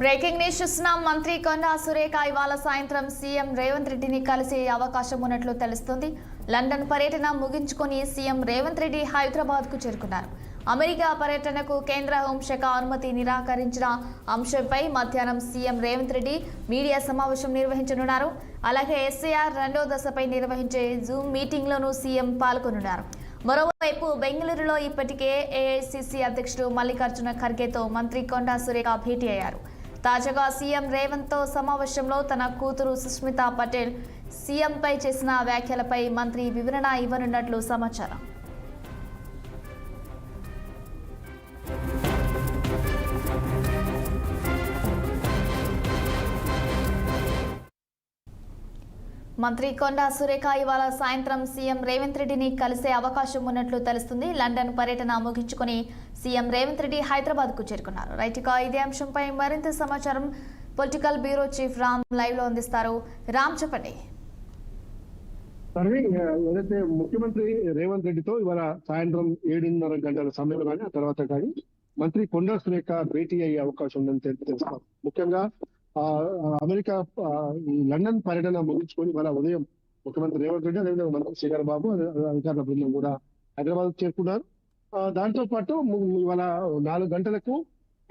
Breaking news చూస్తున్నాం. మంత్రి కొండా సురేఖ ఇవాళ సాయంత్రం సీఎం రేవంత్ రెడ్డిని కలిసే అవకాశం ఉన్నట్లు తెలుస్తుంది. లండన్ పర్యటన ముగించుకొని సీఎం రేవంత్ రెడ్డి హైదరాబాద్కు చేరుకున్నారు. అమెరికా పర్యటనకు కేంద్ర హోంశాఖ అనుమతి నిరాకరించిన అంశంపై మధ్యాహ్నం సీఎం రేవంత్ రెడ్డి మీడియా సమావేశం నిర్వహించనున్నారు. అలాగే ఎస్ఐఆర్ రెండో దశపై నిర్వహించే జూమ్ మీటింగ్లోనూ సీఎం పాల్గొనున్నారు. మరోవైపు బెంగళూరులో ఇప్పటికే ఏఐసీసీ అధ్యక్షుడు మల్లికార్జున ఖర్గేతో మంత్రి కొండా సురేఖ భేటీ అయ్యారు. తాజాగా సీఎం రేవంత్తో సమావేశంలో తన కూతురు సుష్మితా పటేల్ సీఎంపై చేసిన వ్యాఖ్యలపై మంత్రి వివరణ ఇవ్వనున్నట్లు సమాచారం. మంత్రి కొండా సురేఖ ఇవాళ సాయంత్రం సీఎం రేవంత్ రెడ్డిని కలిసే అవకాశం ఉన్నట్లు తెలుస్తుంది. లండన్ పర్యటన ముగించుకొని సీఎం రేవంత్ రెడ్డి హైదరాబాద్కు చేరుకున్నారు. రైట్, ఇక ఇదే అంశంపై మరింత సమాచారం political bureau chief Ram live లో అందిస్తారు. రామ్, చెప్పండి. ఏదైతే ముఖ్యమంత్రి రేవంత్ రెడ్డితో ఇవాళ సాయంత్రం 7:30 గంటల సమయంలో కానీ ఆ తర్వాత కానీ మంత్రి కొండా సురేఖ భేటీ అయ్యే అవకాశం ఉందని తెలుస్తాం. ముఖ్యంగా అమెరికా లండన్ పర్యటన ముగించుకొని ఇవాళ ఉదయం ముఖ్యమంత్రి రేవంత్ రెడ్డి అదేవిధంగా మంత్రి శ్రీధర్ బాబు అధికారుల బృందం కూడా హైదరాబాద్ చేరుకున్నారు. దాంతో పాటు ఇవాళ 4 గంటలకు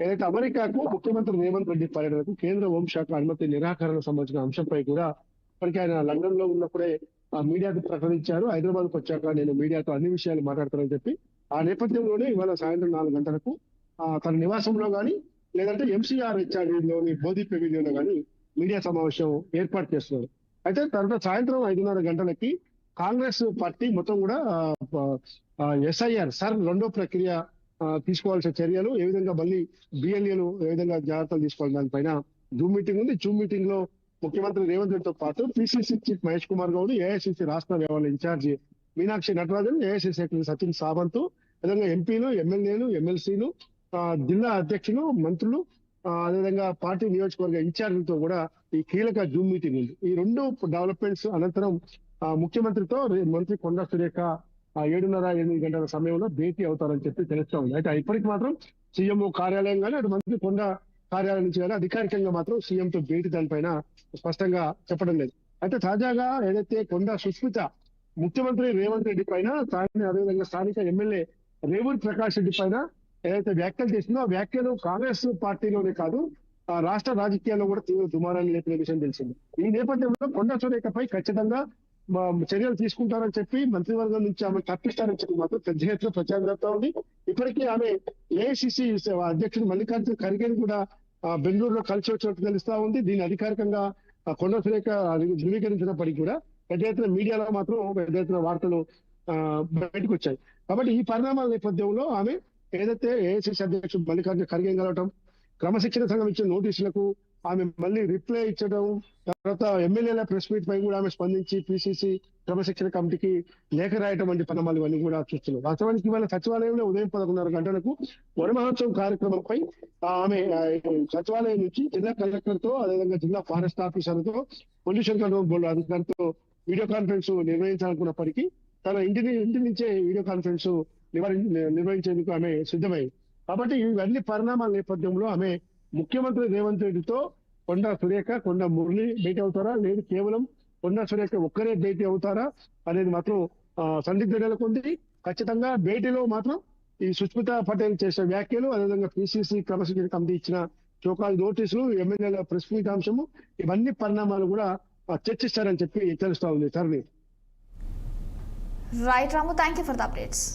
ఏదైతే అమెరికాకు ముఖ్యమంత్రి రేవంత్ రెడ్డి పర్యటనకు కేంద్ర హోంశాఖ అనుమతి నిరాకరణ సంబంధించిన అంశంపై కూడా ఇప్పటికే ఆయన లండన్ లో ఉన్నప్పుడే మీడియాకు ప్రకటించారు. హైదరాబాద్కు వచ్చాక నేను మీడియాతో అన్ని విషయాలు మాట్లాడతానని చెప్పి ఆ నేపథ్యంలోనే ఇవాళ సాయంత్రం 4 గంటలకు తన నివాసంలో కానీ లేదంటే ఎంసీఆర్ హెచ్ఆర్లోని బోధి పెవిలియన్ లో కానీ మీడియా సమావేశం ఏర్పాటు చేస్తున్నారు. అయితే తర్వాత సాయంత్రం 5:30 గంటలకి కాంగ్రెస్ పార్టీ మొత్తం కూడా ఎస్ఐఆర్ రెండో ప్రక్రియ తీసుకోవాల్సిన చర్యలు ఏ విధంగా మళ్ళీ బిఎల్ఏలు ఏ విధంగా జాగ్రత్తలు తీసుకోవాలి దానిపైన జూమ్ మీటింగ్ ఉంది. జూమ్ మీటింగ్ లో ముఖ్యమంత్రి రేవంత్ రెడ్డితో పాటు PCC chief Mahesh Kumar Goud, AICC రాష్ట్ర వ్యవహారాల incharge Meenakshi Natarajan, AICC secretary Sachin Sawant, విధంగా ఎంపీలు, ఎమ్మెల్యేలు, ఎమ్మెల్సీలు, జిల్లా అధ్యక్షులు, మంత్రులు, అదేవిధంగా పార్టీ నియోజకవర్గ ఇన్ఛార్జీలతో కూడా ఈ కీలక జూమ్ మీటింగ్ ఉంది. ఈ 2 డెవలప్మెంట్స్ అనంతరం ముఖ్యమంత్రితో మంత్రి కొండా సురేఖ 7:30-8 గంటల సమయంలో భేటీ అవుతారని చెప్పి తెలుస్తా ఉంది. అయితే ఇప్పటికి మాత్రం సీఎంఓ కార్యాలయం కానీ అటు మంత్రి కొండా కార్యాలయం నుంచి కానీ అధికారికంగా మాత్రం సీఎంతో భేటీ దానిపైన స్పష్టంగా చెప్పడం లేదు. అయితే తాజాగా ఏదైతే కొండా సుష్మిత ముఖ్యమంత్రి రేవంత్ రెడ్డి పైన అదేవిధంగా స్థానిక ఎమ్మెల్యే రేవూరి ప్రకాష్ రెడ్డి పైన ఏదైతే వ్యాఖ్యలు చేసిందో ఆ వ్యాఖ్యలు కాంగ్రెస్ పార్టీలోనే కాదు రాష్ట్ర రాజకీయాల్లో కూడా తీవ్ర దుమారాన్ని లేపిన విషయం తెలిసింది. ఈ నేపథ్యంలో కొండా సురేఖపై ఖచ్చితంగా చర్యలు తీసుకుంటారని చెప్పి మంత్రివర్గం నుంచి ఆమె తప్పిస్తారని చెప్పి మాత్రం పెద్ద ఎత్తున ప్రచారం జరుగుతా ఉంది. ఇప్పటికీ ఆమె ఏఐసిసి అధ్యక్షుడు మల్లికార్జున ఖర్గేని కూడా బెంగళూరులో కలిసి వచ్చినట్టు తెలుస్తా ఉంది. దీన్ని అధికారికంగా కొండా సురేఖ ధృవీకరించినప్పటికీ కూడా పెద్ద ఎత్తున మీడియాలో మాత్రం పెద్ద ఎత్తున వార్తలు బయటకు వచ్చాయి. కాబట్టి ఈ పరిణామాల నేపథ్యంలో ఆమె ఏదైతే ఏఐసిసి అధ్యక్షుడు మల్లికార్జున ఖర్గే కలవటం, క్రమశిక్షణ సంఘం ఇచ్చిన నోటీసులకు ఆమె మళ్ళీ రిప్లై ఇచ్చడం, తర్వాత ఎమ్మెల్యేల ప్రెస్ మీట్ పై కూడా ఆమె స్పందించి పిసిసి క్రమశిక్షణ కమిటీకి లేఖ రాయటం వంటి పరిణామాలు ఇవన్నీ కూడా చూస్తున్నాం. వాస్తవానికి ఇవాళ సచివాలయంలో ఉదయం 11:30 గంటలకు వన మహోత్సవం కార్యక్రమంపై ఆమె సచివాలయం నుంచి జిల్లా కలెక్టర్ తో అదేవిధంగా జిల్లా ఫారెస్ట్ ఆఫీసర్తో పొల్యూషన్ కంట్రోల్ బోర్డు అధికారితో వీడియో కాన్ఫరెన్స్ నిర్వహించాలనుకున్నప్పటికీ తన ఇంటి నుంచే వీడియో కాన్ఫరెన్స్ నిర్వహించేందుకు ఆమె సిద్ధమైంది. కాబట్టి ఇవన్నీ పరిణామాల నేపథ్యంలో ఆమె ముఖ్యమంత్రి రేవంత్ రెడ్డితో కొండా సురేఖ, కొండా మురళి భేటీ అవుతారా, లేదు కేవలం కొండా సురేఖ ఒక్కరే భేటీ అవుతారా అనేది మాత్రం సందిగ్ధ నెలకొంది. ఖచ్చితంగా భేటీలో మాత్రం ఈ సుష్మితా పటేల్ చేసిన వ్యాఖ్యలు, అదేవిధంగా పిసిసి క్రమశిక్షణ కమిటీ ఇచ్చిన చోకాల్ నోటీసులు, ఎమ్మెల్యేల ప్రెస్ మీట్ అంశము, ఇవన్నీ పరిణామాలు కూడా చర్చిస్తారని చెప్పి తెలుస్తా ఉంది. సరే, right Ramu, thank you for the updates.